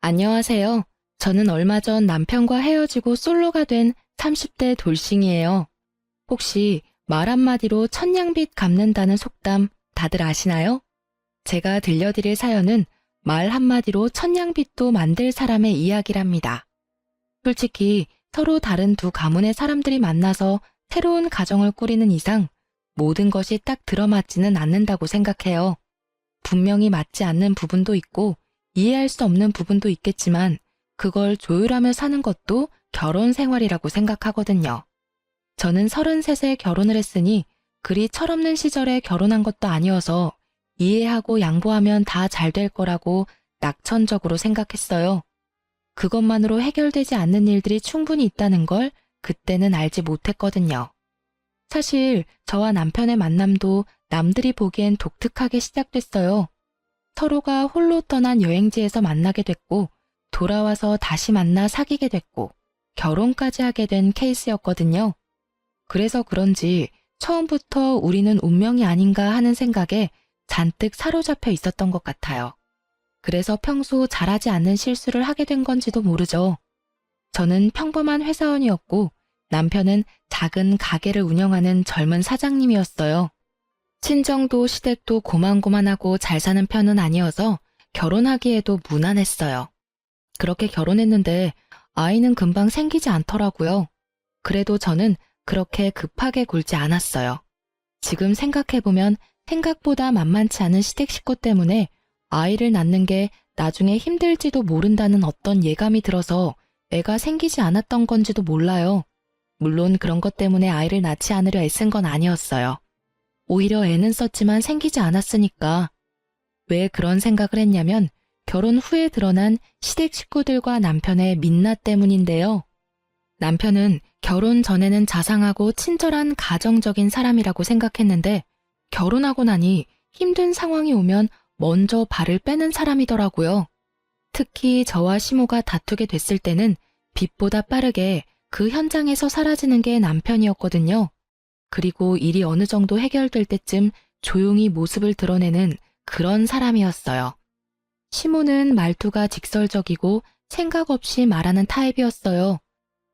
안녕하세요. 저는 얼마 전 남편과 헤어지고 솔로가 된 30대 돌싱이에요. 혹시 말 한마디로 천냥빚 갚는다는 속담 다들 아시나요? 제가 들려드릴 사연은 말 한마디로 천냥빚도 만들 사람의 이야기랍니다. 솔직히 서로 다른 두 가문의 사람들이 만나서 새로운 가정을 꾸리는 이상 모든 것이 딱 들어맞지는 않는다고 생각해요. 분명히 맞지 않는 부분도 있고 이해할 수 없는 부분도 있겠지만 그걸 조율하며 사는 것도 결혼 생활이라고 생각하거든요. 저는 33세 결혼을 했으니 그리 철없는 시절에 결혼한 것도 아니어서 이해하고 양보하면 다 잘 될 거라고 낙천적으로 생각했어요. 그것만으로 해결되지 않는 일들이 충분히 있다는 걸 그때는 알지 못했거든요. 사실 저와 남편의 만남도 남들이 보기엔 독특하게 시작됐어요. 서로가 홀로 떠난 여행지에서 만나게 됐고, 돌아와서 다시 만나 사귀게 됐고, 결혼까지 하게 된 케이스였거든요. 그래서 그런지 처음부터 우리는 운명이 아닌가 하는 생각에 잔뜩 사로잡혀 있었던 것 같아요. 그래서 평소 잘하지 않는 실수를 하게 된 건지도 모르죠. 저는 평범한 회사원이었고, 남편은 작은 가게를 운영하는 젊은 사장님이었어요. 친정도 시댁도 고만고만하고 잘 사는 편은 아니어서 결혼하기에도 무난했어요. 그렇게 결혼했는데 아이는 금방 생기지 않더라고요. 그래도 저는 그렇게 급하게 굴지 않았어요. 지금 생각해보면 생각보다 만만치 않은 시댁 식구 때문에 아이를 낳는 게 나중에 힘들지도 모른다는 어떤 예감이 들어서 애가 생기지 않았던 건지도 몰라요. 물론 그런 것 때문에 아이를 낳지 않으려 애쓴 건 아니었어요. 오히려 애는 썼지만 생기지 않았으니까. 왜 그런 생각을 했냐면 결혼 후에 드러난 시댁 식구들과 남편의 민낯 때문인데요. 남편은 결혼 전에는 자상하고 친절한 가정적인 사람이라고 생각했는데 결혼하고 나니 힘든 상황이 오면 먼저 발을 빼는 사람이더라고요. 특히 저와 시모가 다투게 됐을 때는 빛보다 빠르게 그 현장에서 사라지는 게 남편이었거든요. 그리고 일이 어느 정도 해결될 때쯤 조용히 모습을 드러내는 그런 사람이었어요. 시모는 말투가 직설적이고 생각 없이 말하는 타입이었어요.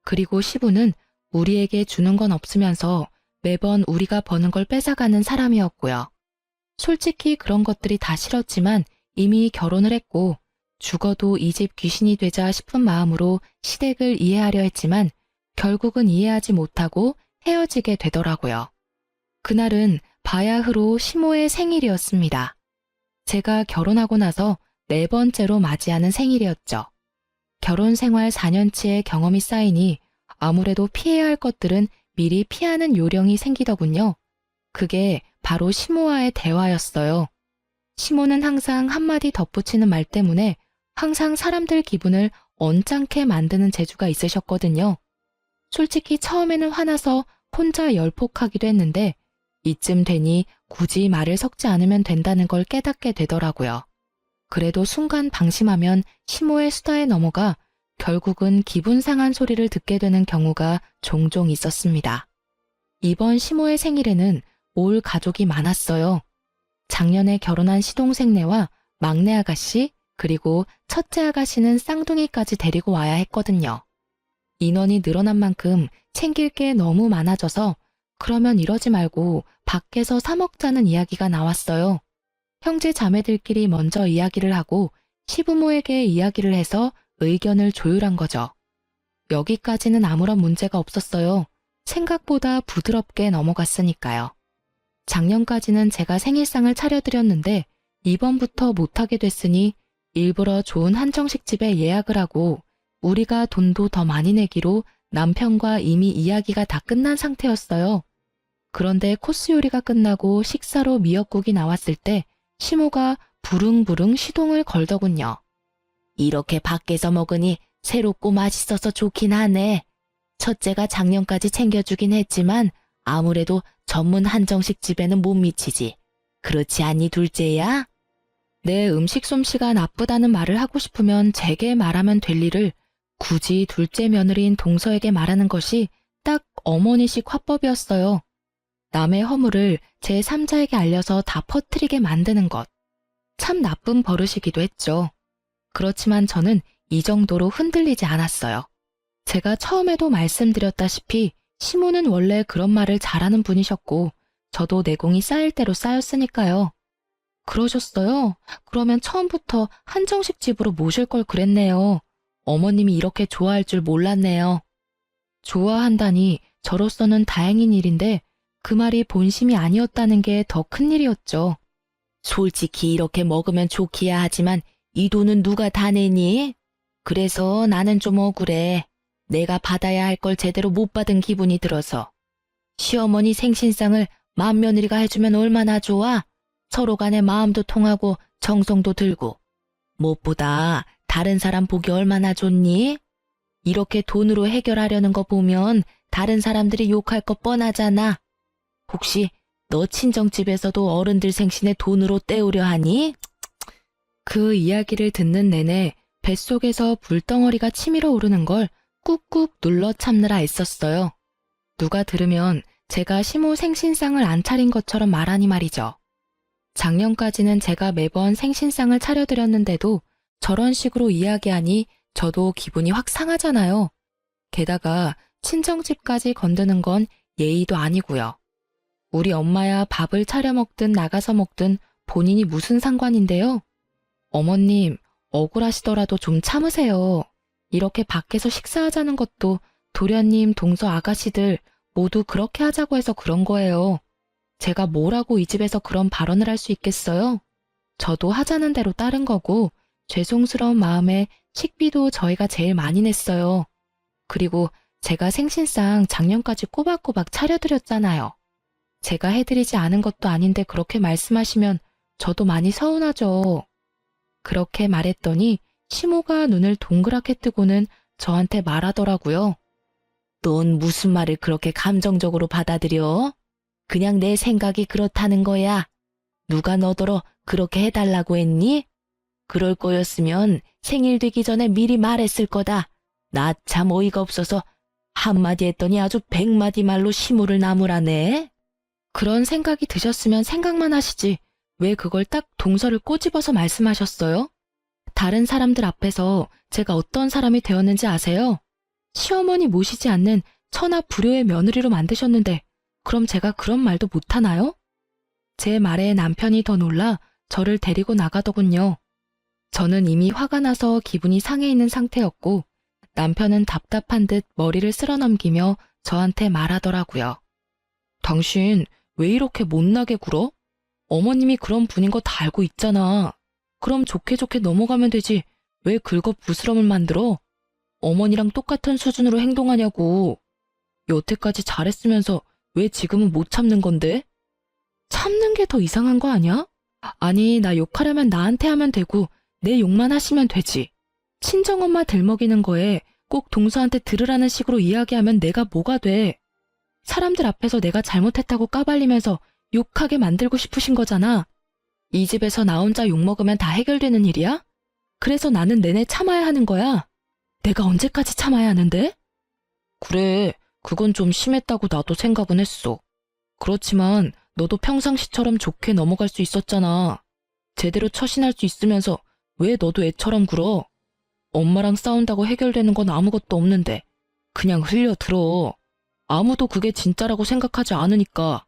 그리고 시부는 우리에게 주는 건 없으면서 매번 우리가 버는 걸 뺏어가는 사람이었고요. 솔직히 그런 것들이 다 싫었지만 이미 결혼을 했고 죽어도 이 집 귀신이 되자 싶은 마음으로 시댁을 이해하려 했지만 결국은 이해하지 못하고 헤어지게 되더라고요. 그날은 바야흐로 시모의 생일이었습니다. 제가 결혼하고 나서 4번째로 맞이하는 생일이었죠. 결혼 생활 4년치의 경험이 쌓이니 아무래도 피해야 할 것들은 미리 피하는 요령이 생기더군요. 그게 바로 시모와의 대화였어요. 시모는 항상 한마디 덧붙이는 말 때문에 항상 사람들 기분을 언짢게 만드는 재주가 있으셨거든요. 솔직히 처음에는 화나서 혼자 열폭하기도 했는데 이쯤 되니 굳이 말을 섞지 않으면 된다는 걸 깨닫게 되더라고요. 그래도 순간 방심하면 시모의 수다에 넘어가 결국은 기분 상한 소리를 듣게 되는 경우가 종종 있었습니다. 이번 시모의 생일에는 올 가족이 많았어요. 작년에 결혼한 시동생네와 막내 아가씨 그리고 첫째 아가씨는 쌍둥이까지 데리고 와야 했거든요. 인원이 늘어난 만큼 챙길 게 너무 많아져서 그러면 이러지 말고 밖에서 사 먹자는 이야기가 나왔어요. 형제 자매들끼리 먼저 이야기를 하고 시부모에게 이야기를 해서 의견을 조율한 거죠. 여기까지는 아무런 문제가 없었어요. 생각보다 부드럽게 넘어갔으니까요. 작년까지는 제가 생일상을 차려드렸는데 이번부터 못하게 됐으니 일부러 좋은 한정식 집에 예약을 하고 우리가 돈도 더 많이 내기로 남편과 이미 이야기가 다 끝난 상태였어요. 그런데 코스 요리가 끝나고 식사로 미역국이 나왔을 때 시모가 부릉부릉 시동을 걸더군요. 이렇게 밖에서 먹으니 새롭고 맛있어서 좋긴 하네. 첫째가 작년까지 챙겨주긴 했지만 아무래도 전문 한정식 집에는 못 미치지. 그렇지 않니 둘째야? 내 음식 솜씨가 나쁘다는 말을 하고 싶으면 제게 말하면 될 일을 굳이 둘째 며느리인 동서에게 말하는 것이 딱 어머니식 화법이었어요. 남의 허물을 제 3자에게 알려서 다 퍼뜨리게 만드는 것. 참 나쁜 버릇이기도 했죠. 그렇지만 저는 이 정도로 흔들리지 않았어요. 제가 처음에도 말씀드렸다시피 시모는 원래 그런 말을 잘하는 분이셨고 저도 내공이 쌓일 대로 쌓였으니까요. 그러셨어요? 그러면 처음부터 한정식 집으로 모실 걸 그랬네요. 어머님이 이렇게 좋아할 줄 몰랐네요. 좋아한다니 저로서는 다행인 일인데 그 말이 본심이 아니었다는 게 더 큰일이었죠. 솔직히 이렇게 먹으면 좋기야 하지만 이 돈은 누가 다 내니? 그래서 나는 좀 억울해. 내가 받아야 할 걸 제대로 못 받은 기분이 들어서. 시어머니 생신상을 맏며느리가 해주면 얼마나 좋아? 서로 간에 마음도 통하고 정성도 들고. 무엇보다 다른 사람 보기 얼마나 좋니? 이렇게 돈으로 해결하려는 거 보면 다른 사람들이 욕할 거 뻔하잖아. 혹시 너 친정집에서도 어른들 생신에 돈으로 때우려 하니? 그 이야기를 듣는 내내 뱃속에서 불덩어리가 치밀어 오르는 걸 꾹꾹 눌러 참느라 애썼어요. 누가 들으면 제가 시모 생신상을 안 차린 것처럼 말하니 말이죠. 작년까지는 제가 매번 생신상을 차려드렸는데도 저런 식으로 이야기하니 저도 기분이 확 상하잖아요. 게다가 친정집까지 건드는 건 예의도 아니고요. 우리 엄마야 밥을 차려 먹든 나가서 먹든 본인이 무슨 상관인데요. 어머님, 억울하시더라도 좀 참으세요. 이렇게 밖에서 식사하자는 것도 도련님, 동서 아가씨들 모두 그렇게 하자고 해서 그런 거예요. 제가 뭐라고 이 집에서 그런 발언을 할 수 있겠어요? 저도 하자는 대로 따른 거고 죄송스러운 마음에 식비도 저희가 제일 많이 냈어요. 그리고 제가 생신상 작년까지 꼬박꼬박 차려드렸잖아요. 제가 해드리지 않은 것도 아닌데 그렇게 말씀하시면 저도 많이 서운하죠. 그렇게 말했더니 시모가 눈을 동그랗게 뜨고는 저한테 말하더라고요. 넌 무슨 말을 그렇게 감정적으로 받아들여? 그냥 내 생각이 그렇다는 거야. 누가 너더러 그렇게 해달라고 했니? 그럴 거였으면 생일 되기 전에 미리 말했을 거다. 나 참 어이가 없어서 한마디 했더니 아주 100마디 말로 시무를 나무라네. 그런 생각이 드셨으면 생각만 하시지 왜 그걸 딱 동서를 꼬집어서 말씀하셨어요? 다른 사람들 앞에서 제가 어떤 사람이 되었는지 아세요? 시어머니 모시지 않는 천하 불효의 며느리로 만드셨는데 그럼 제가 그런 말도 못하나요? 제 말에 남편이 더 놀라 저를 데리고 나가더군요. 저는 이미 화가 나서 기분이 상해 있는 상태였고 남편은 답답한 듯 머리를 쓸어넘기며 저한테 말하더라고요. 당신 왜 이렇게 못나게 굴어? 어머님이 그런 분인 거 다 알고 있잖아. 그럼 좋게 좋게 넘어가면 되지. 왜 긁어 부스럼을 만들어? 어머니랑 똑같은 수준으로 행동하냐고. 여태까지 잘했으면서 왜 지금은 못 참는 건데? 참는 게 더 이상한 거 아니야? 아니, 나 욕하려면 나한테 하면 되고 내 욕만 하시면 되지. 친정엄마 들먹이는 거에 꼭 동서한테 들으라는 식으로 이야기하면 내가 뭐가 돼? 사람들 앞에서 내가 잘못했다고 까발리면서 욕하게 만들고 싶으신 거잖아. 이 집에서 나 혼자 욕먹으면 다 해결되는 일이야? 그래서 나는 내내 참아야 하는 거야. 내가 언제까지 참아야 하는데? 그래, 그건 좀 심했다고 나도 생각은 했어. 그렇지만 너도 평상시처럼 좋게 넘어갈 수 있었잖아. 제대로 처신할 수 있으면서 왜 너도 애처럼 굴어? 엄마랑 싸운다고 해결되는 건 아무것도 없는데 그냥 흘려들어. 아무도 그게 진짜라고 생각하지 않으니까.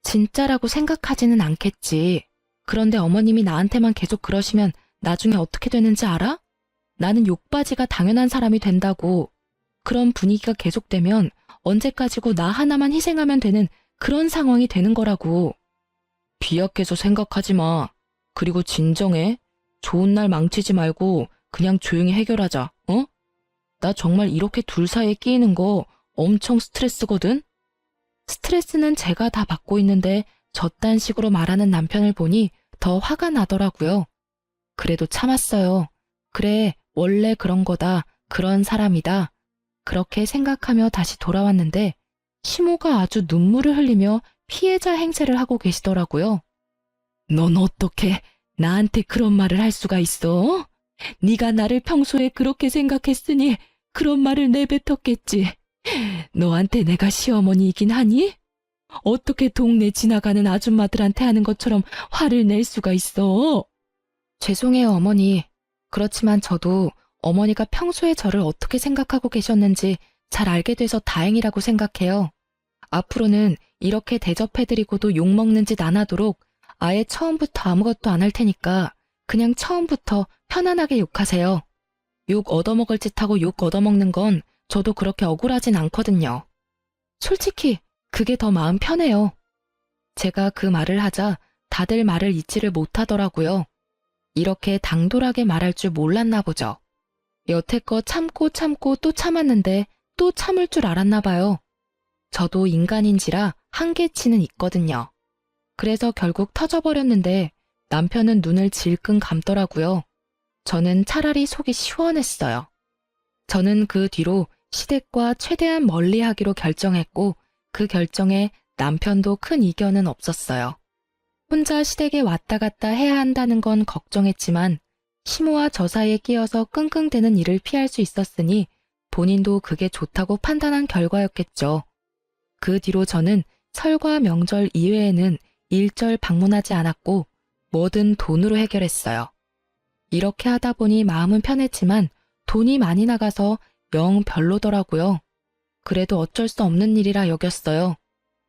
진짜라고 생각하지는 않겠지. 그런데 어머님이 나한테만 계속 그러시면 나중에 어떻게 되는지 알아? 나는 욕바지가 당연한 사람이 된다고. 그런 분위기가 계속되면 언제까지고 나 하나만 희생하면 되는 그런 상황이 되는 거라고. 비약해서 생각하지 마. 그리고 진정해. 좋은 날 망치지 말고 그냥 조용히 해결하자, 어? 나 정말 이렇게 둘 사이에 끼이는 거 엄청 스트레스거든? 스트레스는 제가 다 받고 있는데 저딴 식으로 말하는 남편을 보니 더 화가 나더라고요. 그래도 참았어요. 그래, 원래 그런 거다. 그런 사람이다. 그렇게 생각하며 다시 돌아왔는데 시모가 아주 눈물을 흘리며 피해자 행세를 하고 계시더라고요. 넌 어떻게 나한테 그런 말을 할 수가 있어? 네가 나를 평소에 그렇게 생각했으니 그런 말을 내뱉었겠지. 너한테 내가 시어머니이긴 하니? 어떻게 동네 지나가는 아줌마들한테 하는 것처럼 화를 낼 수가 있어? 죄송해요, 어머니. 그렇지만 저도 어머니가 평소에 저를 어떻게 생각하고 계셨는지 잘 알게 돼서 다행이라고 생각해요. 앞으로는 이렇게 대접해드리고도 욕먹는 짓 안 하도록 아예 처음부터 아무것도 안 할 테니까 그냥 처음부터 편안하게 욕하세요. 욕 얻어먹을 짓 하고 욕 얻어먹는 건 저도 그렇게 억울하진 않거든요. 솔직히 그게 더 마음 편해요. 제가 그 말을 하자 다들 말을 잊지를 못하더라고요. 이렇게 당돌하게 말할 줄 몰랐나 보죠. 여태껏 참고 참고 또 참았는데 또 참을 줄 알았나 봐요. 저도 인간인지라 한계치는 있거든요. 그래서 결국 터져버렸는데 남편은 눈을 질끈 감더라고요. 저는 차라리 속이 시원했어요. 저는 그 뒤로 시댁과 최대한 멀리하기로 결정했고 그 결정에 남편도 큰 이견은 없었어요. 혼자 시댁에 왔다 갔다 해야 한다는 건 걱정했지만 시모와 저 사이에 끼어서 끙끙대는 일을 피할 수 있었으니 본인도 그게 좋다고 판단한 결과였겠죠. 그 뒤로 저는 설과 명절 이외에는 일절 방문하지 않았고 뭐든 돈으로 해결했어요. 이렇게 하다 보니 마음은 편했지만 돈이 많이 나가서 영 별로더라고요. 그래도 어쩔 수 없는 일이라 여겼어요.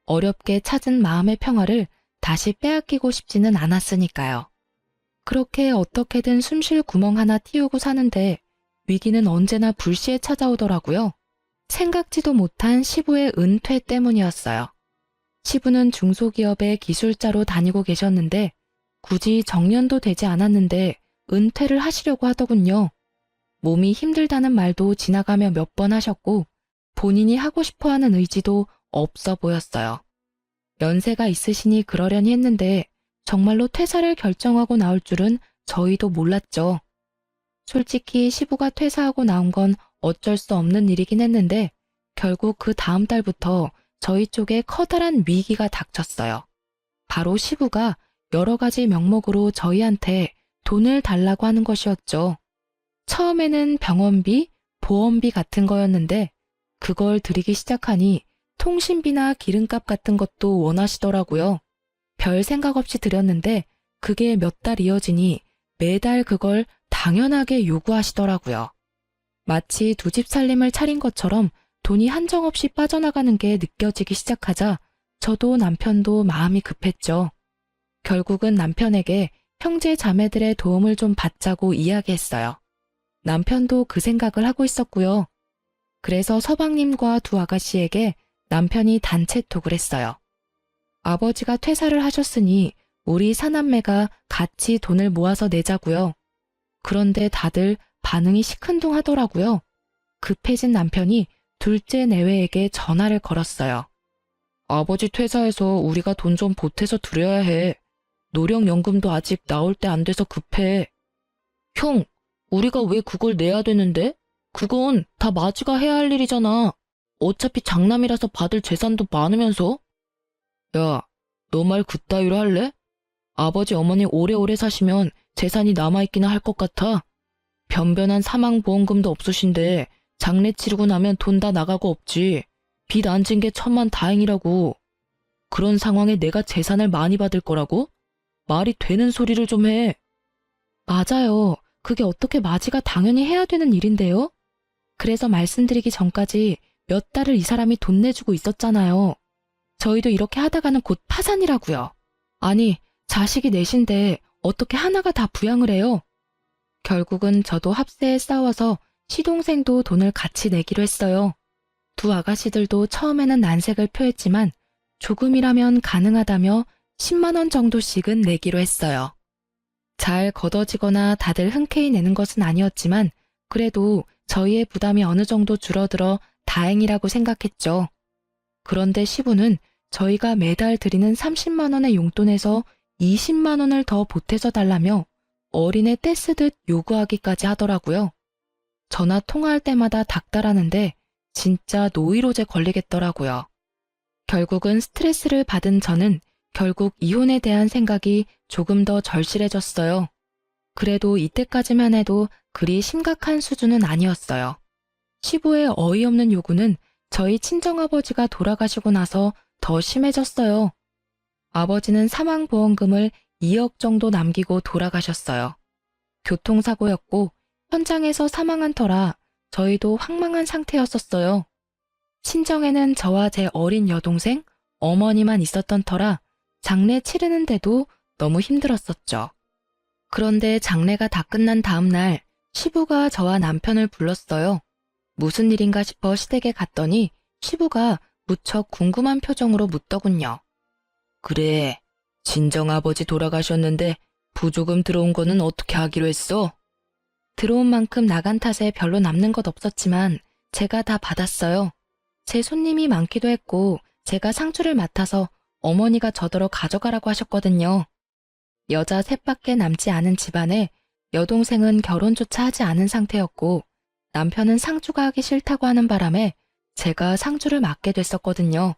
어렵게 찾은 마음의 평화를 다시 빼앗기고 싶지는 않았으니까요. 그렇게 어떻게든 숨쉴 구멍 하나 틔우고 사는데 위기는 언제나 불시에 찾아오더라고요. 생각지도 못한 시부의 은퇴 때문이었어요. 시부는 중소기업의 기술자로 다니고 계셨는데 굳이 정년도 되지 않았는데 은퇴를 하시려고 하더군요. 몸이 힘들다는 말도 지나가며 몇 번 하셨고 본인이 하고 싶어하는 의지도 없어 보였어요. 연세가 있으시니 그러려니 했는데 정말로 퇴사를 결정하고 나올 줄은 저희도 몰랐죠. 솔직히 시부가 퇴사하고 나온 건 어쩔 수 없는 일이긴 했는데 결국 그 다음 달부터 저희 쪽에 커다란 위기가 닥쳤어요. 바로 시부가 여러 가지 명목으로 저희한테 돈을 달라고 하는 것이었죠. 처음에는 병원비, 보험비 같은 거였는데 그걸 드리기 시작하니 통신비나 기름값 같은 것도 원하시더라고요. 별 생각 없이 드렸는데 그게 몇 달 이어지니 매달 그걸 당연하게 요구하시더라고요. 마치 두 집 살림을 차린 것처럼 돈이 한정없이 빠져나가는 게 느껴지기 시작하자 저도 남편도 마음이 급했죠. 결국은 남편에게 형제 자매들의 도움을 좀 받자고 이야기했어요. 남편도 그 생각을 하고 있었고요. 그래서 서방님과 두 아가씨에게 남편이 단체톡을 했어요. 아버지가 퇴사를 하셨으니 우리 사남매가 같이 돈을 모아서 내자고요. 그런데 다들 반응이 시큰둥하더라고요. 급해진 남편이 둘째 내외에게 전화를 걸었어요. 아버지 퇴사해서 우리가 돈 좀 보태서 드려야 해. 노령연금도 아직 나올 때 안 돼서 급해. 형, 우리가 왜 그걸 내야 되는데? 그건 다 마지가 해야 할 일이잖아. 어차피 장남이라서 받을 재산도 많으면서. 야, 너 말 그따위로 할래? 아버지 어머니 오래오래 사시면 재산이 남아있기나 할 것 같아. 변변한 사망보험금도 없으신데 장례 치르고 나면 돈 다 나가고 없지. 빚 안 진 게 천만다행이라고. 그런 상황에 내가 재산을 많이 받을 거라고? 말이 되는 소리를 좀 해. 맞아요. 그게 어떻게 마지가 당연히 해야 되는 일인데요? 그래서 말씀드리기 전까지 몇 달을 이 사람이 돈 내주고 있었잖아요. 저희도 이렇게 하다가는 곧 파산이라고요. 아니, 자식이 넷인데 어떻게 하나가 다 부양을 해요? 결국은 저도 합세에 싸워서 시동생도 돈을 같이 내기로 했어요. 두 아가씨들도 처음에는 난색을 표했지만 조금이라면 가능하다며 10만 원 정도씩은 내기로 했어요. 잘 걷어지거나 다들 흔쾌히 내는 것은 아니었지만 그래도 저희의 부담이 어느 정도 줄어들어 다행이라고 생각했죠. 그런데 시부는 저희가 매달 드리는 30만 원의 용돈에서 20만 원을 더 보태서 달라며 어린애 떼쓰듯 요구하기까지 하더라고요. 전화 통화할 때마다 닥달하는데 진짜 노이로제 걸리겠더라고요. 결국은 스트레스를 받은 저는 결국 이혼에 대한 생각이 조금 더 절실해졌어요. 그래도 이때까지만 해도 그리 심각한 수준은 아니었어요. 시부의 어이없는 요구는 저희 친정아버지가 돌아가시고 나서 더 심해졌어요. 아버지는 사망보험금을 2억 정도 남기고 돌아가셨어요. 교통사고였고 현장에서 사망한 터라 저희도 황망한 상태였었어요. 친정에는 저와 제 어린 여동생, 어머니만 있었던 터라 장례 치르는데도 너무 힘들었었죠. 그런데 장례가 다 끝난 다음 날 시부가 저와 남편을 불렀어요. 무슨 일인가 싶어 시댁에 갔더니 시부가 무척 궁금한 표정으로 묻더군요. 그래, 친정아버지 돌아가셨는데 부조금 들어온 거는 어떻게 하기로 했어? 들어온 만큼 나간 탓에 별로 남는 것 없었지만 제가 다 받았어요. 제 손님이 많기도 했고 제가 상주를 맡아서 어머니가 저더러 가져가라고 하셨거든요. 여자 셋밖에 남지 않은 집안에 여동생은 결혼조차 하지 않은 상태였고 남편은 상주가 하기 싫다고 하는 바람에 제가 상주를 맡게 됐었거든요.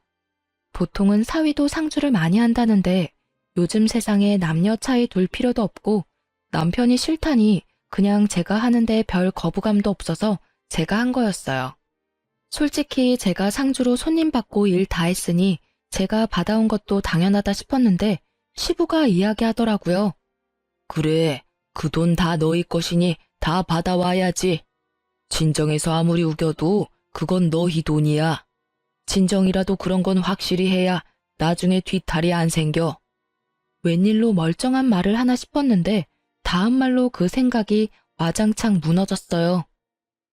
보통은 사위도 상주를 많이 한다는데 요즘 세상에 남녀 차이 둘 필요도 없고 남편이 싫다니 그냥 제가 하는데 별 거부감도 없어서 제가 한 거였어요. 솔직히 제가 상주로 손님 받고 일 다 했으니 제가 받아온 것도 당연하다 싶었는데 시부가 이야기하더라고요. 그래, 그 돈 다 너희 것이니 다 받아와야지. 친정에서 아무리 우겨도 그건 너희 돈이야. 친정이라도 그런 건 확실히 해야 나중에 뒤탈이 안 생겨. 웬일로 멀쩡한 말을 하나 싶었는데 다음 말로 그 생각이 와장창 무너졌어요.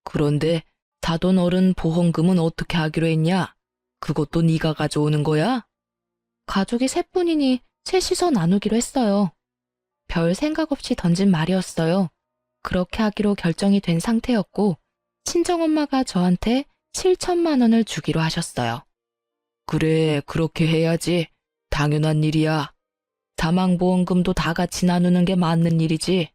그런데 사돈 어른 보험금은 어떻게 하기로 했냐? 그것도 네가 가져오는 거야? 가족이 셋뿐이니 셋이서 나누기로 했어요. 별 생각 없이 던진 말이었어요. 그렇게 하기로 결정이 된 상태였고 친정엄마가 저한테 7천만 원을 주기로 하셨어요. 그래, 그렇게 해야지. 당연한 일이야. 사망보험금도 다 같이 나누는 게 맞는 일이지.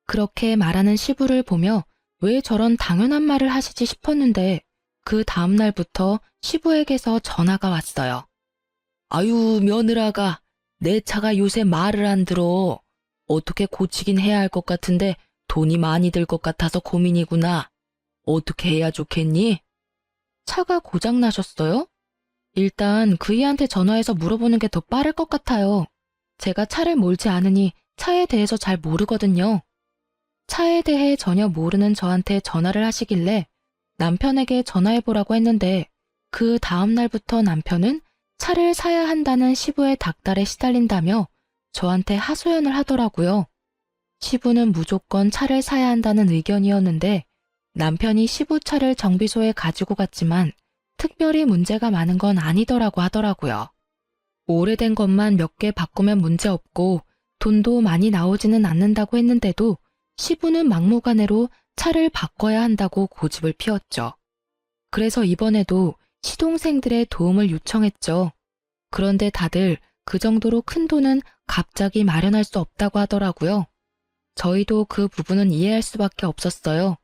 그렇게 말하는 시부를 보며 왜 저런 당연한 말을 하시지 싶었는데 그 다음 날부터 시부에게서 전화가 왔어요. 아유, 며느라가 내 차가 요새 말을 안 들어. 어떻게 고치긴 해야 할 것 같은데 돈이 많이 들 것 같아서 고민이구나. 어떻게 해야 좋겠니? 차가 고장 나셨어요? 일단 그이한테 전화해서 물어보는 게 더 빠를 것 같아요. 제가 차를 몰지 않으니 차에 대해서 잘 모르거든요. 차에 대해 전혀 모르는 저한테 전화를 하시길래 남편에게 전화해보라고 했는데 그 다음 날부터 남편은 차를 사야 한다는 시부의 닥달에 시달린다며 저한테 하소연을 하더라고요. 시부는 무조건 차를 사야 한다는 의견이었는데 남편이 시부 차를 정비소에 가지고 갔지만 특별히 문제가 많은 건 아니더라고 하더라고요. 오래된 것만 몇 개 바꾸면 문제없고 돈도 많이 나오지는 않는다고 했는데도 시부는 막무가내로 차를 바꿔야 한다고 고집을 피웠죠. 그래서 이번에도 시동생들의 도움을 요청했죠. 그런데 다들 그 정도로 큰 돈은 갑자기 마련할 수 없다고 하더라고요. 저희도 그 부분은 이해할 수밖에 없었어요.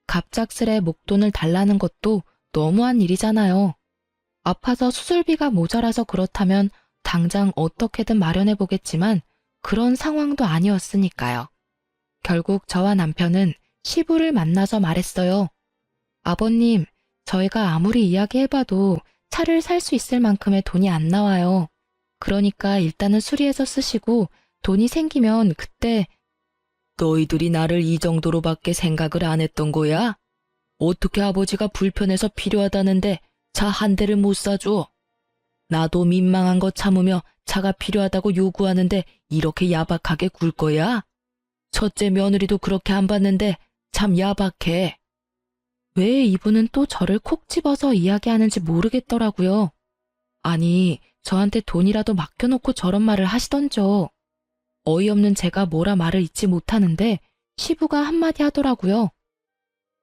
갑작스레 목돈을 달라는 것도 너무한 일이잖아요. 아파서 수술비가 모자라서 그렇다면 당장 어떻게든 마련해보겠지만 그런 상황도 아니었으니까요. 결국 저와 남편은 시부를 만나서 말했어요. 아버님, 저희가 아무리 이야기해봐도 차를 살 수 있을 만큼의 돈이 안 나와요. 그러니까 일단은 수리해서 쓰시고 돈이 생기면 그때. 너희들이 나를 이 정도로밖에 생각을 안 했던 거야? 어떻게 아버지가 불편해서 필요하다는데 차 한 대를 못 사줘? 나도 민망한 거 참으며 차가 필요하다고 요구하는데 이렇게 야박하게 굴 거야? 첫째 며느리도 그렇게 안 봤는데 참 야박해. 왜 이분은 또 저를 콕 집어서 이야기하는지 모르겠더라고요. 아니, 저한테 돈이라도 맡겨놓고 저런 말을 하시던죠. 어이없는 제가 뭐라 말을 잇지 못하는데 시부가 한마디 하더라고요.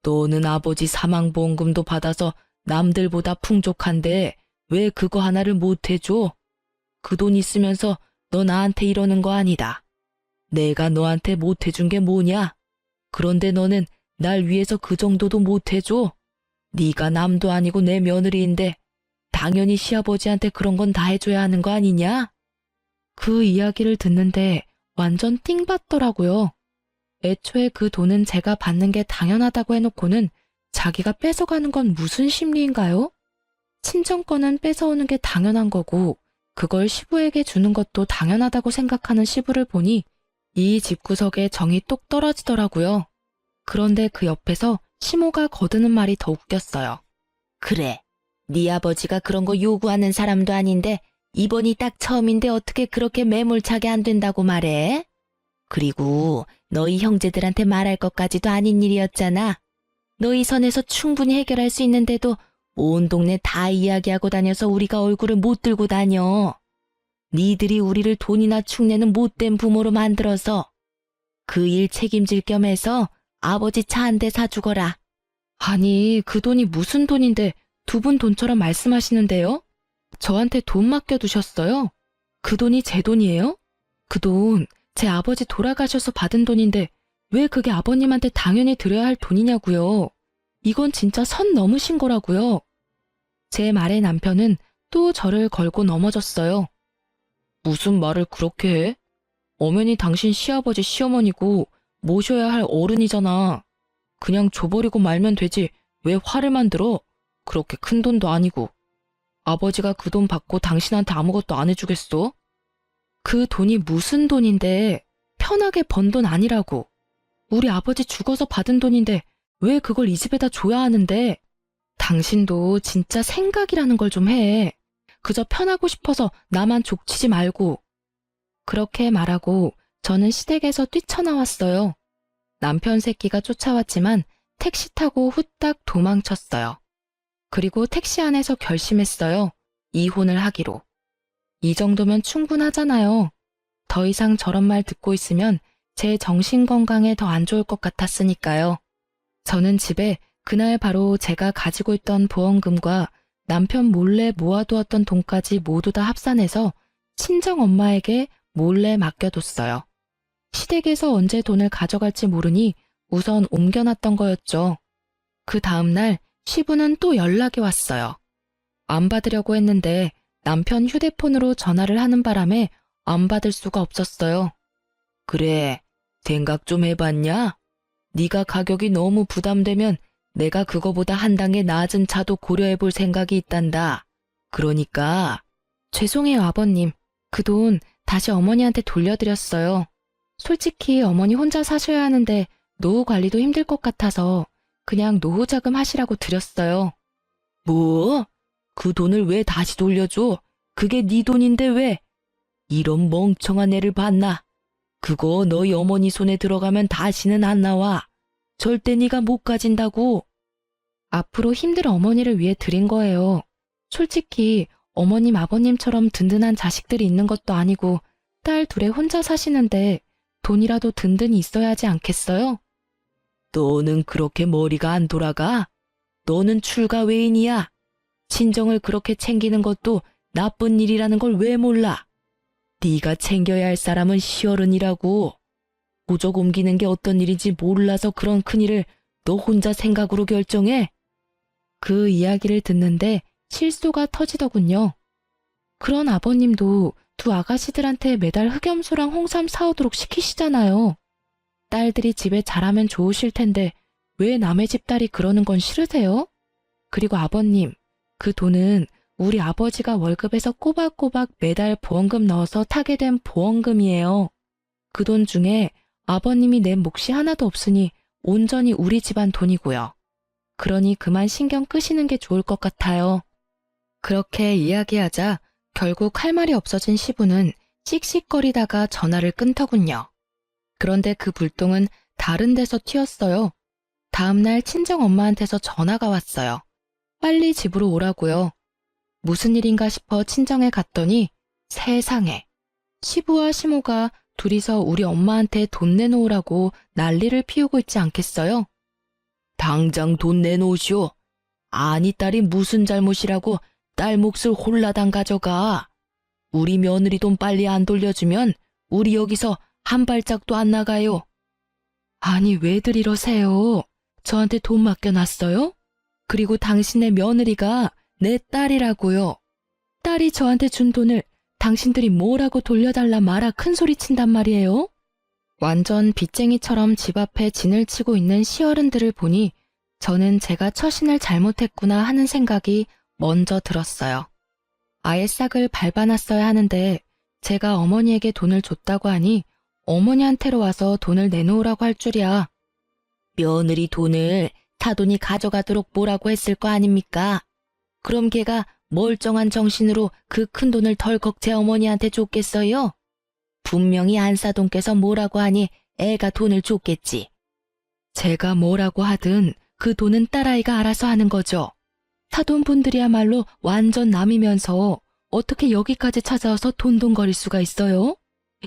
너는 아버지 사망보험금도 받아서 남들보다 풍족한데 왜 그거 하나를 못 해줘? 그 돈 있으면서 너 나한테 이러는 거 아니다. 내가 너한테 못 해준 게 뭐냐? 그런데 너는 날 위해서 그 정도도 못 해줘? 네가 남도 아니고 내 며느리인데 당연히 시아버지한테 그런 건 다 해줘야 하는 거 아니냐? 그 이야기를 듣는데 완전 띵 받더라고요. 애초에 그 돈은 제가 받는 게 당연하다고 해놓고는 자기가 뺏어가는 건 무슨 심리인가요? 친정 거는 뺏어오는 게 당연한 거고 그걸 시부에게 주는 것도 당연하다고 생각하는 시부를 보니 이 집구석에 정이 똑 떨어지더라고요. 그런데 그 옆에서 시모가 거드는 말이 더 웃겼어요. 그래, 네 아버지가 그런 거 요구하는 사람도 아닌데 이번이 딱 처음인데 어떻게 그렇게 매몰차게 안 된다고 말해? 그리고 너희 형제들한테 말할 것까지도 아닌 일이었잖아. 너희 선에서 충분히 해결할 수 있는데도 온 동네 다 이야기하고 다녀서 우리가 얼굴을 못 들고 다녀. 니들이 우리를 돈이나 축내는 못된 부모로 만들어서 그 일 책임질 겸 해서 아버지 차 한 대 사주거라. 아니, 그 돈이 무슨 돈인데 두 분 돈처럼 말씀하시는데요? 저한테 돈 맡겨두셨어요? 그 돈이 제 돈이에요? 그 돈 제 아버지 돌아가셔서 받은 돈인데 왜 그게 아버님한테 당연히 드려야 할 돈이냐고요. 이건 진짜 선 넘으신 거라고요. 제 말에 남편은 또 저를 걸고 넘어졌어요. 무슨 말을 그렇게 해? 어머니 당신 시아버지 시어머니고 모셔야 할 어른이잖아. 그냥 줘버리고 말면 되지 왜 화를 만들어? 그렇게 큰 돈도 아니고. 아버지가 그 돈 받고 당신한테 아무것도 안 해주겠어? 그 돈이 무슨 돈인데 편하게 번 돈 아니라고. 우리 아버지 죽어서 받은 돈인데 왜 그걸 이 집에다 줘야 하는데. 당신도 진짜 생각이라는 걸 좀 해. 그저 편하고 싶어서 나만 족치지 말고. 그렇게 말하고 저는 시댁에서 뛰쳐나왔어요. 남편 새끼가 쫓아왔지만 택시 타고 후딱 도망쳤어요. 그리고 택시 안에서 결심했어요. 이혼을 하기로. 이 정도면 충분하잖아요. 더 이상 저런 말 듣고 있으면 제 정신 건강에 더 안 좋을 것 같았으니까요. 저는 집에 그날 바로 제가 가지고 있던 보험금과 남편 몰래 모아두었던 돈까지 모두 다 합산해서 친정 엄마에게 몰래 맡겨뒀어요. 시댁에서 언제 돈을 가져갈지 모르니 우선 옮겨놨던 거였죠. 그 다음날 시부는 또 연락이 왔어요. 안 받으려고 했는데 남편 휴대폰으로 전화를 하는 바람에 안 받을 수가 없었어요. 그래, 생각 좀 해봤냐? 네가 가격이 너무 부담되면 내가 그거보다 한 단계 낮은 차도 고려해볼 생각이 있단다. 그러니까 죄송해요, 아버님. 그 돈 다시 어머니한테 돌려드렸어요. 솔직히 어머니 혼자 사셔야 하는데 노후 관리도 힘들 것 같아서 그냥 노후 자금 하시라고 드렸어요. 뭐? 그 돈을 왜 다시 돌려줘? 그게 네 돈인데 왜? 이런 멍청한 애를 봤나? 그거 너희 어머니 손에 들어가면 다시는 안 나와. 절대 네가 못 가진다고. 앞으로 힘들 어머니를 위해 드린 거예요. 솔직히 어머님 아버님처럼 든든한 자식들이 있는 것도 아니고 딸 둘에 혼자 사시는데 돈이라도 든든히 있어야 하지 않겠어요? 너는 그렇게 머리가 안 돌아가? 너는 출가 외인이야. 친정을 그렇게 챙기는 것도 나쁜 일이라는 걸 왜 몰라? 네가 챙겨야 할 사람은 시어른이라고. 고적 옮기는 게 어떤 일인지 몰라서 그런 큰일을 너 혼자 생각으로 결정해? 그 이야기를 듣는데 실소가 터지더군요. 그런 아버님도 두 아가씨들한테 매달 흑염소랑 홍삼 사오도록 시키시잖아요. 딸들이 집에 잘하면 좋으실 텐데 왜 남의 집 딸이 그러는 건 싫으세요? 그리고 아버님, 그 돈은 우리 아버지가 월급에서 꼬박꼬박 매달 보험금 넣어서 타게 된 보험금이에요. 그 돈 중에 아버님이 낸 몫이 하나도 없으니 온전히 우리 집안 돈이고요. 그러니 그만 신경 끄시는 게 좋을 것 같아요. 그렇게 이야기하자 결국 할 말이 없어진 시부는 씩씩거리다가 전화를 끊더군요. 그런데 그 불똥은 다른 데서 튀었어요. 다음날 친정 엄마한테서 전화가 왔어요. 빨리 집으로 오라고요. 무슨 일인가 싶어 친정에 갔더니 세상에 시부와 시모가 둘이서 우리 엄마한테 돈 내놓으라고 난리를 피우고 있지 않겠어요? 당장 돈 내놓으시오. 아니 딸이 무슨 잘못이라고 딸 몫을 홀라당 가져가. 우리 며느리 돈 빨리 안 돌려주면 우리 여기서 한 발짝도 안 나가요. 아니 왜들 이러세요? 저한테 돈 맡겨놨어요? 그리고 당신의 며느리가 내 딸이라고요. 딸이 저한테 준 돈을 당신들이 뭐라고 돌려달라 마라 큰 소리 친단 말이에요? 완전 빚쟁이처럼 집 앞에 진을 치고 있는 시어른들을 보니 저는 제가 처신을 잘못했구나 하는 생각이 먼저 들었어요. 아예 싹을 밟아놨어야 하는데 제가 어머니에게 돈을 줬다고 하니 어머니한테로 와서 돈을 내놓으라고 할 줄이야. 며느리 돈을 사돈이 가져가도록 뭐라고 했을 거 아닙니까? 그럼 걔가 멀쩡한 정신으로 그 큰 돈을 덜컥 제 어머니한테 줬겠어요? 분명히 안사돈께서 뭐라고 하니 애가 돈을 줬겠지. 제가 뭐라고 하든 그 돈은 딸아이가 알아서 하는 거죠. 사돈분들이야말로 완전 남이면서 어떻게 여기까지 찾아와서 돈돈거릴 수가 있어요?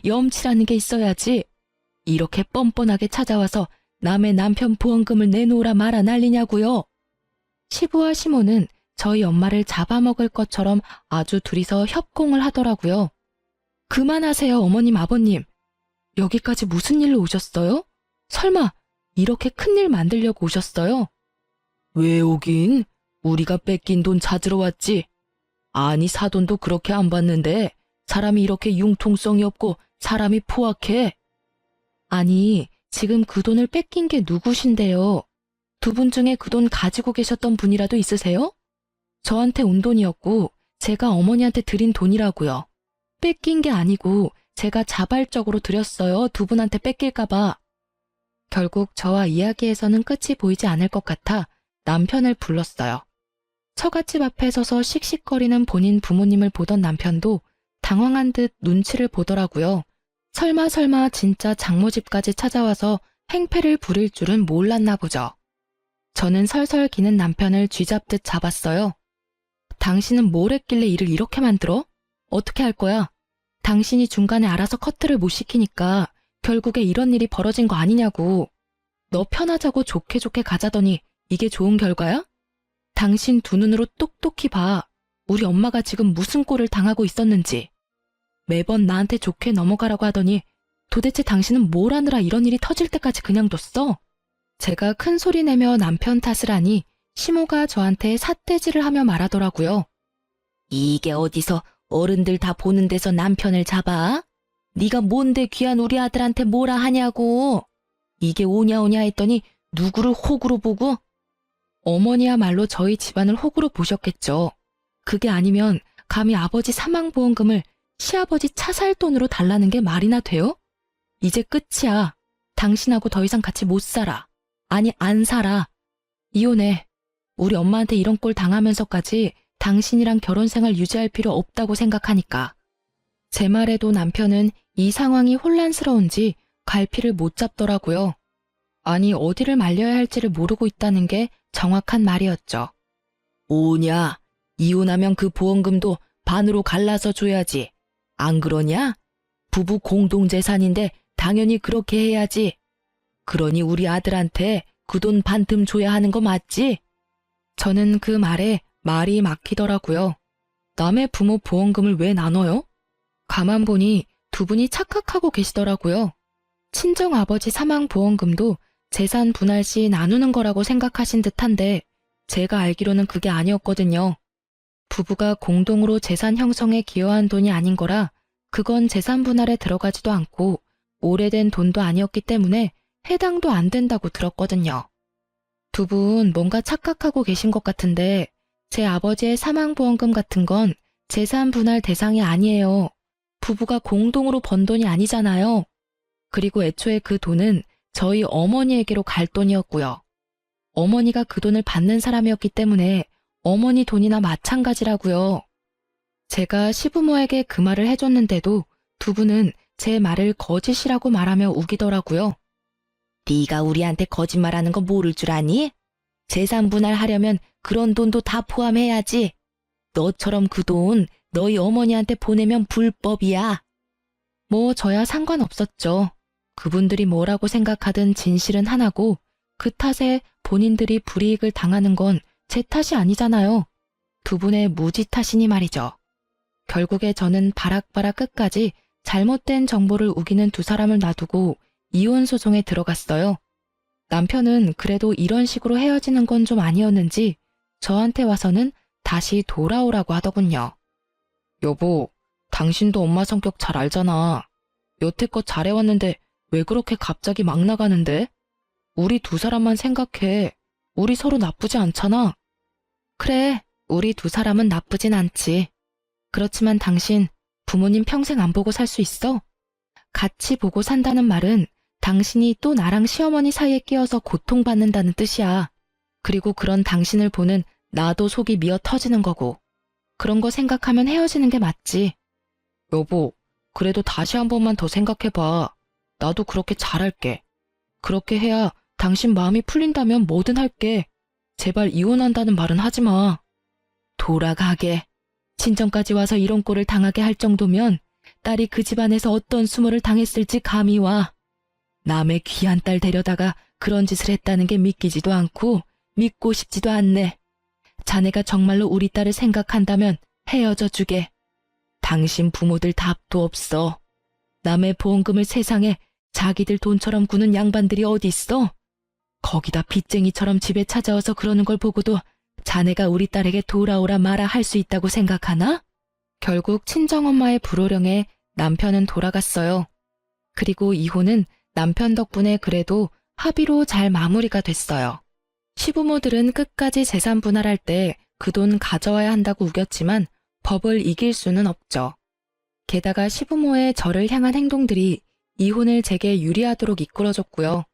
염치라는 게 있어야지. 이렇게 뻔뻔하게 찾아와서 남의 남편 보험금을 내놓으라 말아 난리냐고요. 시부와 시모는 저희 엄마를 잡아먹을 것처럼 아주 둘이서 협공을 하더라고요. 그만하세요, 어머님, 아버님. 여기까지 무슨 일로 오셨어요? 설마 이렇게 큰일 만들려고 오셨어요? 왜 오긴? 우리가 뺏긴 돈 찾으러 왔지. 아니, 사돈도 그렇게 안 받는데 사람이 이렇게 융통성이 없고 사람이 포악해. 아니, 지금 그 돈을 뺏긴 게 누구신데요? 두 분 중에 그 돈 가지고 계셨던 분이라도 있으세요? 저한테 온 돈이었고 제가 어머니한테 드린 돈이라고요. 뺏긴 게 아니고 제가 자발적으로 드렸어요. 두 분한테 뺏길까 봐. 결국 저와 이야기에서는 끝이 보이지 않을 것 같아 남편을 불렀어요. 처갓집 앞에 서서 씩씩거리는 본인 부모님을 보던 남편도 당황한 듯 눈치를 보더라고요. 설마 진짜 장모집까지 찾아와서 행패를 부릴 줄은 몰랐나 보죠. 저는 설설 기는 남편을 쥐잡듯 잡았어요. 당신은 뭘 했길래 일을 이렇게 만들어? 어떻게 할 거야? 당신이 중간에 알아서 커트를 못 시키니까 결국에 이런 일이 벌어진 거 아니냐고. 너 편하자고 좋게 가자더니 이게 좋은 결과야? 당신 두 눈으로 똑똑히 봐. 우리 엄마가 지금 무슨 꼴을 당하고 있었는지. 매번 나한테 좋게 넘어가라고 하더니 도대체 당신은 뭘 하느라 이런 일이 터질 때까지 그냥 뒀어? 제가 큰 소리 내며 남편 탓을 하니 시모가 저한테 삿대질을 하며 말하더라고요. 이게 어디서 어른들 다 보는 데서 남편을 잡아? 네가 뭔데 귀한 우리 아들한테 뭐라 하냐고. 이게 오냐 했더니 누구를 호구로 보고? 어머니야말로 저희 집안을 호구로 보셨겠죠. 그게 아니면 감히 아버지 사망보험금을 시아버지 차 살 돈으로 달라는 게 말이나 돼요? 이제 끝이야. 당신하고 더 이상 같이 못 살아. 아니, 안 살아. 이혼해. 우리 엄마한테 이런 꼴 당하면서까지 당신이랑 결혼 생활 유지할 필요 없다고 생각하니까. 제 말에도 남편은 이 상황이 혼란스러운지 갈피를 못 잡더라고요. 아니, 어디를 말려야 할지를 모르고 있다는 게 정확한 말이었죠. 오냐, 이혼하면 그 보험금도 반으로 갈라서 줘야지. 안 그러냐? 부부 공동재산인데 당연히 그렇게 해야지. 그러니 우리 아들한테 그 돈 반틈 줘야 하는 거 맞지? 저는 그 말에 말이 막히더라고요. 남의 부모 보험금을 왜 나눠요? 가만 보니 두 분이 착각하고 계시더라고요. 친정아버지 사망보험금도 재산 분할 시 나누는 거라고 생각하신 듯한데 제가 알기로는 그게 아니었거든요. 부부가 공동으로 재산 형성에 기여한 돈이 아닌 거라 그건 재산 분할에 들어가지도 않고 오래된 돈도 아니었기 때문에 해당도 안 된다고 들었거든요. 두 분 뭔가 착각하고 계신 것 같은데 제 아버지의 사망보험금 같은 건 재산 분할 대상이 아니에요. 부부가 공동으로 번 돈이 아니잖아요. 그리고 애초에 그 돈은 저희 어머니에게로 갈 돈이었고요. 어머니가 그 돈을 받는 사람이었기 때문에 어머니 돈이나 마찬가지라고요. 제가 시부모에게 그 말을 해줬는데도 두 분은 제 말을 거짓이라고 말하며 우기더라고요. 네가 우리한테 거짓말하는 거 모를 줄 아니? 재산 분할하려면 그런 돈도 다 포함해야지. 너처럼 그 돈 너희 어머니한테 보내면 불법이야. 뭐 저야 상관없었죠. 그분들이 뭐라고 생각하든 진실은 하나고 그 탓에 본인들이 불이익을 당하는 건 제 탓이 아니잖아요. 두 분의 무지 탓이니 말이죠. 결국에 저는 바락바락 끝까지 잘못된 정보를 우기는 두 사람을 놔두고 이혼 소송에 들어갔어요. 남편은 그래도 이런 식으로 헤어지는 건 좀 아니었는지 저한테 와서는 다시 돌아오라고 하더군요. 여보, 당신도 엄마 성격 잘 알잖아. 여태껏 잘해왔는데 왜 그렇게 갑자기 막 나가는데? 우리 두 사람만 생각해. 우리 서로 나쁘지 않잖아. 그래, 우리 두 사람은 나쁘진 않지. 그렇지만 당신 부모님 평생 안 보고 살 수 있어? 같이 보고 산다는 말은 당신이 또 나랑 시어머니 사이에 끼어서 고통받는다는 뜻이야. 그리고 그런 당신을 보는 나도 속이 미어 터지는 거고. 그런 거 생각하면 헤어지는 게 맞지. 여보, 그래도 다시 한 번만 더 생각해봐. 나도 그렇게 잘할게. 그렇게 해야 당신 마음이 풀린다면 뭐든 할게. 제발 이혼한다는 말은 하지 마. 돌아가게. 친정까지 와서 이런 꼴을 당하게 할 정도면 딸이 그 집안에서 어떤 수모를 당했을지 감이 와. 남의 귀한 딸 데려다가 그런 짓을 했다는 게 믿기지도 않고 믿고 싶지도 않네. 자네가 정말로 우리 딸을 생각한다면 헤어져 주게. 당신 부모들 답도 없어. 남의 보험금을 세상에 자기들 돈처럼 구는 양반들이 어디 있어? 거기다 빚쟁이처럼 집에 찾아와서 그러는 걸 보고도 자네가 우리 딸에게 돌아오라 마라 할 수 있다고 생각하나? 결국 친정엄마의 불호령에 남편은 돌아갔어요. 그리고 이혼은 남편 덕분에 그래도 합의로 잘 마무리가 됐어요. 시부모들은 끝까지 재산 분할할 때 그 돈 가져와야 한다고 우겼지만 법을 이길 수는 없죠. 게다가 시부모의 저를 향한 행동들이 이혼을 제게 유리하도록 이끌어줬고요.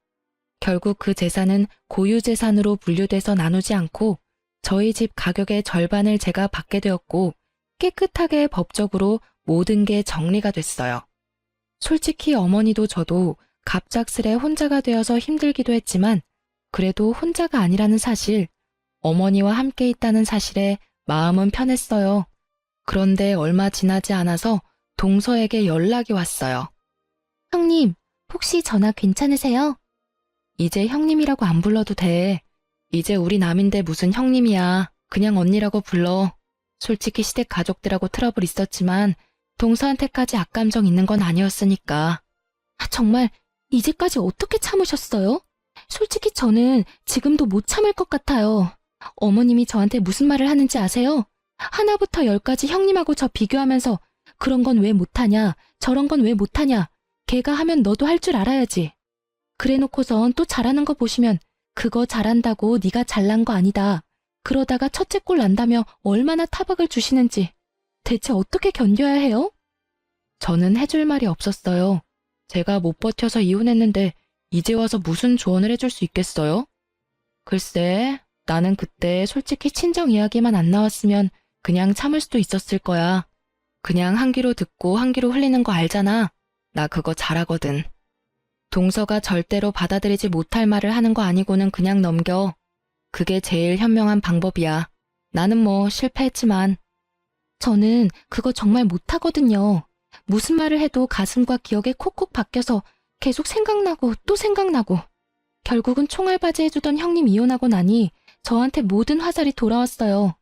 결국 그 재산은 고유재산으로 분류돼서 나누지 않고 저희 집 가격의 절반을 제가 받게 되었고 깨끗하게 법적으로 모든 게 정리가 됐어요. 솔직히 어머니도 저도 갑작스레 혼자가 되어서 힘들기도 했지만 그래도 혼자가 아니라는 사실, 어머니와 함께 있다는 사실에 마음은 편했어요. 그런데 얼마 지나지 않아서 동서에게 연락이 왔어요. 형님, 혹시 전화 괜찮으세요? 이제 형님이라고 안 불러도 돼. 이제 우리 남인데 무슨 형님이야. 그냥 언니라고 불러. 솔직히 시댁 가족들하고 트러블 있었지만 동서한테까지 악감정 있는 건 아니었으니까. 정말 이제까지 어떻게 참으셨어요? 솔직히 저는 지금도 못 참을 것 같아요. 어머님이 저한테 무슨 말을 하는지 아세요? 하나부터 열까지 형님하고 저 비교하면서 그런 건 왜 못하냐, 저런 건 왜 못하냐, 걔가 하면 너도 할 줄 알아야지. 그래놓고선 또 잘하는 거 보시면 그거 잘한다고 네가 잘난 거 아니다. 그러다가 첫째 꼴 난다며 얼마나 타박을 주시는지 대체 어떻게 견뎌야 해요? 저는 해줄 말이 없었어요. 제가 못 버텨서 이혼했는데 이제 와서 무슨 조언을 해줄 수 있겠어요? 글쎄, 나는 그때 솔직히 친정 이야기만 안 나왔으면 그냥 참을 수도 있었을 거야. 그냥 한 귀로 듣고 한 귀로 흘리는 거 알잖아. 나 그거 잘하거든. 동서가 절대로 받아들이지 못할 말을 하는 거 아니고는 그냥 넘겨. 그게 제일 현명한 방법이야. 나는 뭐 실패했지만. 저는 그거 정말 못하거든요. 무슨 말을 해도 가슴과 기억에 콕콕 박혀서 계속 생각나고 또 생각나고. 결국은 총알바지 해주던 형님 이혼하고 나니 저한테 모든 화살이 돌아왔어요.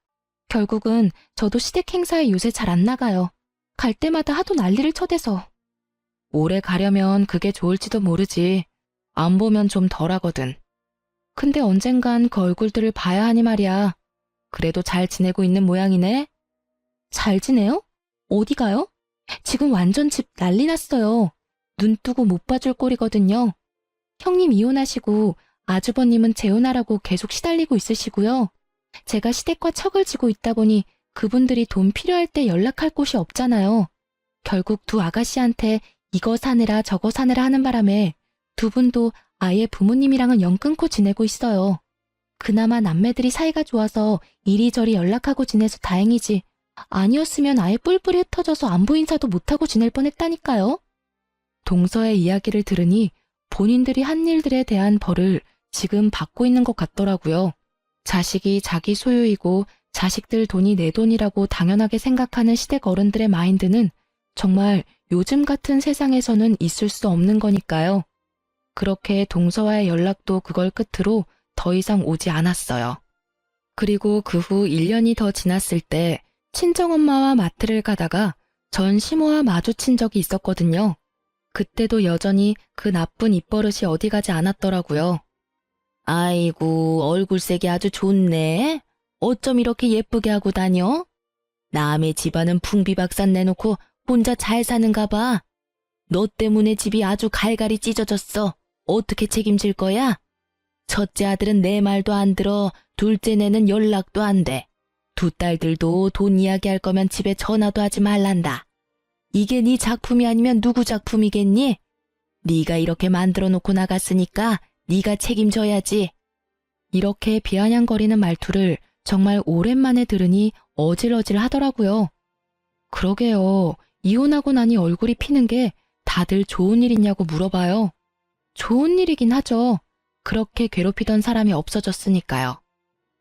결국은 저도 시댁 행사에 요새 잘 안 나가요. 갈 때마다 하도 난리를 쳐대서. 오래 가려면 그게 좋을지도 모르지. 안 보면 좀 덜하거든. 근데 언젠간 그 얼굴들을 봐야 하니 말이야. 그래도 잘 지내고 있는 모양이네. 잘 지내요? 어디 가요? 지금 완전 집 난리 났어요. 눈 뜨고 못 봐줄 꼴이거든요. 형님 이혼하시고 아주버님은 재혼하라고 계속 시달리고 있으시고요. 제가 시댁과 척을 지고 있다 보니 그분들이 돈 필요할 때 연락할 곳이 없잖아요. 결국 두 아가씨한테 이거 사느라 저거 사느라 하는 바람에 두 분도 아예 부모님이랑은 연 끊고 지내고 있어요. 그나마 남매들이 사이가 좋아서 이리저리 연락하고 지내서 다행이지. 아니었으면 아예 뿔뿔이 흩어져서 안부 인사도 못하고 지낼 뻔했다니까요. 동서의 이야기를 들으니 본인들이 한 일들에 대한 벌을 지금 받고 있는 것 같더라고요. 자식이 자기 소유이고 자식들 돈이 내 돈이라고 당연하게 생각하는 시댁 어른들의 마인드는 정말 요즘 같은 세상에서는 있을 수 없는 거니까요. 그렇게 동서와의 연락도 그걸 끝으로 더 이상 오지 않았어요. 그리고 그 후 1년이 더 지났을 때 친정엄마와 마트를 가다가 전 시모와 마주친 적이 있었거든요. 그때도 여전히 그 나쁜 입버릇이 어디 가지 않았더라고요. 아이고, 얼굴색이 아주 좋네. 어쩜 이렇게 예쁘게 하고 다녀? 남의 집안은 풍비박산 내놓고 혼자 잘 사는가 봐. 너 때문에 집이 아주 갈갈이 찢어졌어. 어떻게 책임질 거야? 첫째 아들은 내 말도 안 들어. 둘째 내는 연락도 안 돼. 두 딸들도 돈 이야기할 거면 집에 전화도 하지 말란다. 이게 네 작품이 아니면 누구 작품이겠니? 네가 이렇게 만들어 놓고 나갔으니까 네가 책임져야지. 이렇게 비아냥거리는 말투를 정말 오랜만에 들으니 어질어질 하더라고요. 그러게요. 이혼하고 나니 얼굴이 피는 게 다들 좋은 일 있냐고 물어봐요. 좋은 일이긴 하죠. 그렇게 괴롭히던 사람이 없어졌으니까요.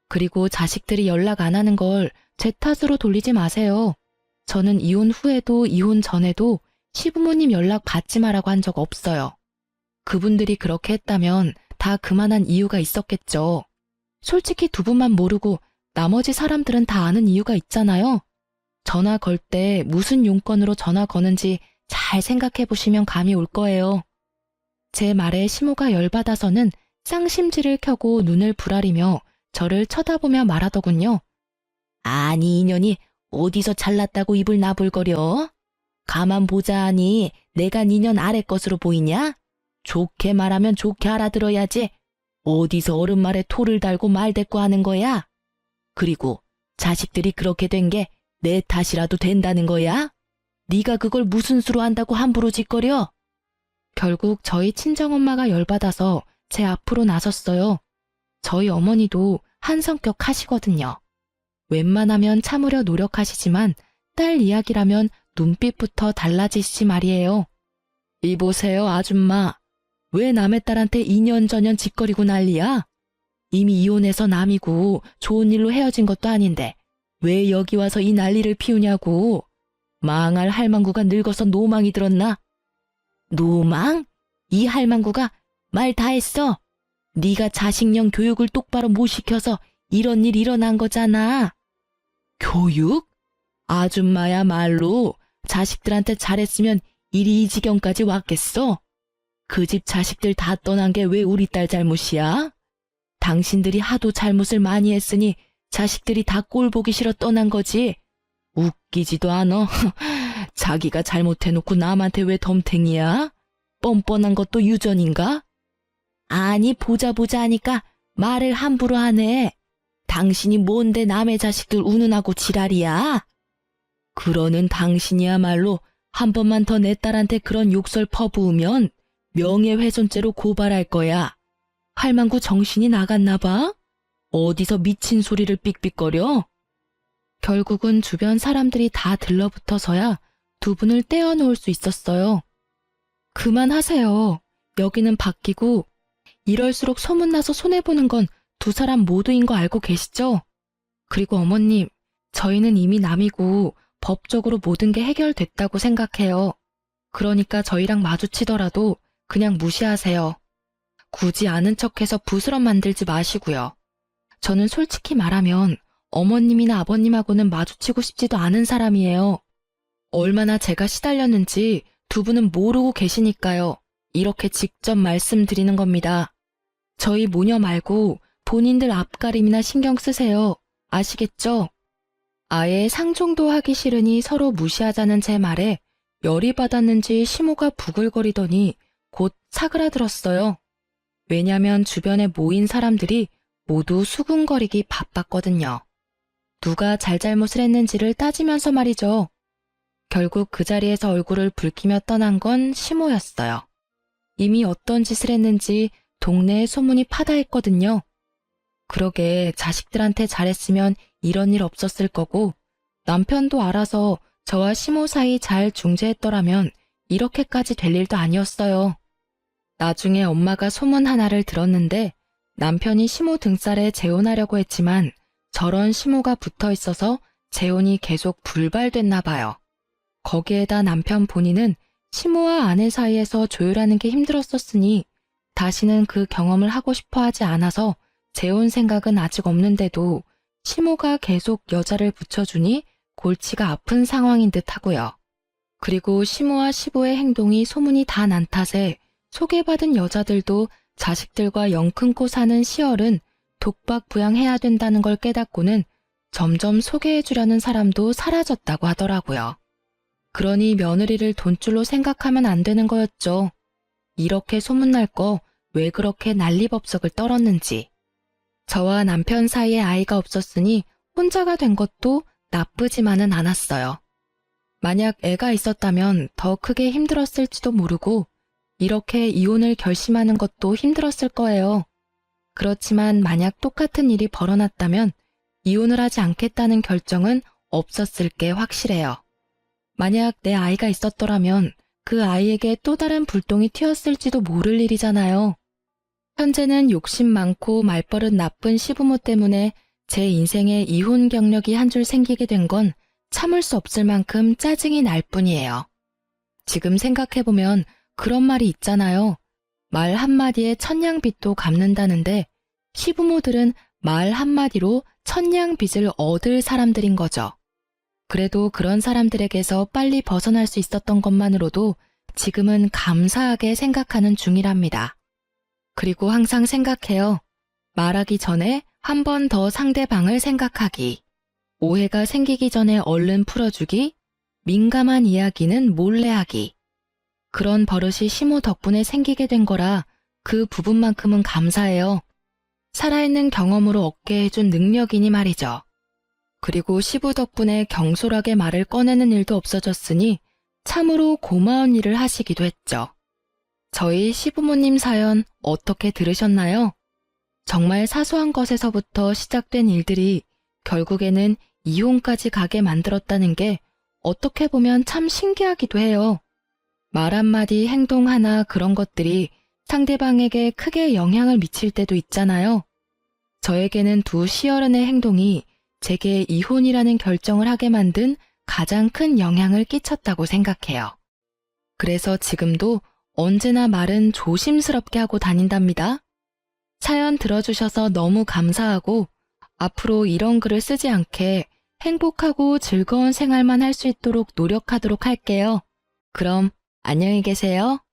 그리고 자식들이 연락 안 하는 걸 제 탓으로 돌리지 마세요. 저는 이혼 후에도 이혼 전에도 시부모님 연락 받지 마라고 한 적 없어요. 그분들이 그렇게 했다면 다 그만한 이유가 있었겠죠. 솔직히 두 분만 모르고 나머지 사람들은 다 아는 이유가 있잖아요. 전화 걸 때 무슨 용건으로 전화 거는지 잘 생각해 보시면 감이 올 거예요. 제 말에 시모가 열받아서는 쌍심지를 켜고 눈을 부라리며 저를 쳐다보며 말하더군요. 아니 이년이 어디서 잘났다고 입을 나불거려? 가만 보자 하니 내가 니년 아래 것으로 보이냐? 좋게 말하면 좋게 알아들어야지. 어디서 어른 말에 토를 달고 말대꾸 하는 거야? 그리고 자식들이 그렇게 된 게 내 탓이라도 된다는 거야? 네가 그걸 무슨 수로 한다고 함부로 짓거려? 결국 저희 친정엄마가 열받아서 제 앞으로 나섰어요. 저희 어머니도 한 성격 하시거든요. 웬만하면 참으려 노력하시지만 딸 이야기라면 눈빛부터 달라지시지 말이에요. 이보세요, 아줌마. 왜 남의 딸한테 2년 전년 짓거리고 난리야? 이미 이혼해서 남이고 좋은 일로 헤어진 것도 아닌데 왜 여기 와서 이 난리를 피우냐고. 망할 할망구가 늙어서 노망이 들었나? 노망? 이 할망구가 말 다 했어. 네가 자식령 교육을 똑바로 못 시켜서 이런 일 일어난 거잖아. 교육? 아줌마야말로 자식들한테 잘했으면 일이 이 지경까지 왔겠어? 그 집 자식들 다 떠난 게 왜 우리 딸 잘못이야? 당신들이 하도 잘못을 많이 했으니 자식들이 다 꼴 보기 싫어 떠난 거지. 웃기지도 않아. 자기가 잘못해놓고 남한테 왜 덤탱이야? 뻔뻔한 것도 유전인가? 아니 보자 하니까 말을 함부로 하네. 당신이 뭔데 남의 자식들 운운하고 지랄이야? 그러는 당신이야말로 한 번만 더 내 딸한테 그런 욕설 퍼부으면 명예훼손죄로 고발할 거야. 할망구 정신이 나갔나 봐? 어디서 미친 소리를 삑삑거려? 결국은 주변 사람들이 다 들러붙어서야 두 분을 떼어놓을 수 있었어요. 그만하세요. 여기는 바뀌고 이럴수록 소문나서 손해보는 건 두 사람 모두인 거 알고 계시죠? 그리고 어머님, 저희는 이미 남이고 법적으로 모든 게 해결됐다고 생각해요. 그러니까 저희랑 마주치더라도 그냥 무시하세요. 굳이 아는 척해서 부스럼 만들지 마시고요. 저는 솔직히 말하면 어머님이나 아버님하고는 마주치고 싶지도 않은 사람이에요. 얼마나 제가 시달렸는지 두 분은 모르고 계시니까요. 이렇게 직접 말씀드리는 겁니다. 저희 모녀 말고 본인들 앞가림이나 신경 쓰세요. 아시겠죠? 아예 상종도 하기 싫으니 서로 무시하자는 제 말에 열이 받았는지 시모가 부글거리더니 곧 사그라들었어요. 왜냐면 주변에 모인 사람들이 모두 수군거리기 바빴거든요. 누가 잘잘못을 했는지를 따지면서 말이죠. 결국 그 자리에서 얼굴을 붉히며 떠난 건 시모였어요. 이미 어떤 짓을 했는지 동네에 소문이 파다했거든요. 그러게 자식들한테 잘했으면 이런 일 없었을 거고 남편도 알아서 저와 시모 사이 잘 중재했더라면 이렇게까지 될 일도 아니었어요. 나중에 엄마가 소문 하나를 들었는데 남편이 시모 등살에 재혼하려고 했지만 저런 시모가 붙어 있어서 재혼이 계속 불발됐나 봐요. 거기에다 남편 본인은 시모와 아내 사이에서 조율하는 게 힘들었었으니 다시는 그 경험을 하고 싶어 하지 않아서 재혼 생각은 아직 없는데도 시모가 계속 여자를 붙여주니 골치가 아픈 상황인 듯 하고요. 그리고 시모와 시부의 행동이 소문이 다 난 탓에 소개받은 여자들도 자식들과 영 끊고 사는 시어른 독박 부양해야 된다는 걸 깨닫고는 점점 소개해주려는 사람도 사라졌다고 하더라고요. 그러니 며느리를 돈줄로 생각하면 안 되는 거였죠. 이렇게 소문날 거 왜 그렇게 난리법석을 떨었는지. 저와 남편 사이에 아이가 없었으니 혼자가 된 것도 나쁘지만은 않았어요. 만약 애가 있었다면 더 크게 힘들었을지도 모르고 이렇게 이혼을 결심하는 것도 힘들었을 거예요. 그렇지만 만약 똑같은 일이 벌어났다면 이혼을 하지 않겠다는 결정은 없었을 게 확실해요. 만약 내 아이가 있었더라면 그 아이에게 또 다른 불똥이 튀었을지도 모를 일이잖아요. 현재는 욕심 많고 말버릇 나쁜 시부모 때문에 제 인생에 이혼 경력이 한 줄 생기게 된 건 참을 수 없을 만큼 짜증이 날 뿐이에요. 지금 생각해보면 그런 말이 있잖아요. 말 한마디에 천냥빚도 갚는다는데 시부모들은 말 한마디로 천냥빚을 얻을 사람들인 거죠. 그래도 그런 사람들에게서 빨리 벗어날 수 있었던 것만으로도 지금은 감사하게 생각하는 중이랍니다. 그리고 항상 생각해요. 말하기 전에 한 번 더 상대방을 생각하기. 오해가 생기기 전에 얼른 풀어주기. 민감한 이야기는 몰래 하기. 그런 버릇이 시모 덕분에 생기게 된 거라 그 부분만큼은 감사해요. 살아있는 경험으로 얻게 해준 능력이니 말이죠. 그리고 시부 덕분에 경솔하게 말을 꺼내는 일도 없어졌으니 참으로 고마운 일을 하시기도 했죠. 저희 시부모님 사연 어떻게 들으셨나요? 정말 사소한 것에서부터 시작된 일들이 결국에는 이혼까지 가게 만들었다는 게 어떻게 보면 참 신기하기도 해요. 말 한마디, 행동 하나 그런 것들이 상대방에게 크게 영향을 미칠 때도 있잖아요. 저에게는 두 시어른의 행동이 제게 이혼이라는 결정을 하게 만든 가장 큰 영향을 끼쳤다고 생각해요. 그래서 지금도 언제나 말은 조심스럽게 하고 다닌답니다. 사연 들어주셔서 너무 감사하고 앞으로 이런 글을 쓰지 않게 행복하고 즐거운 생활만 할 수 있도록 노력하도록 할게요. 그럼 안녕히 계세요.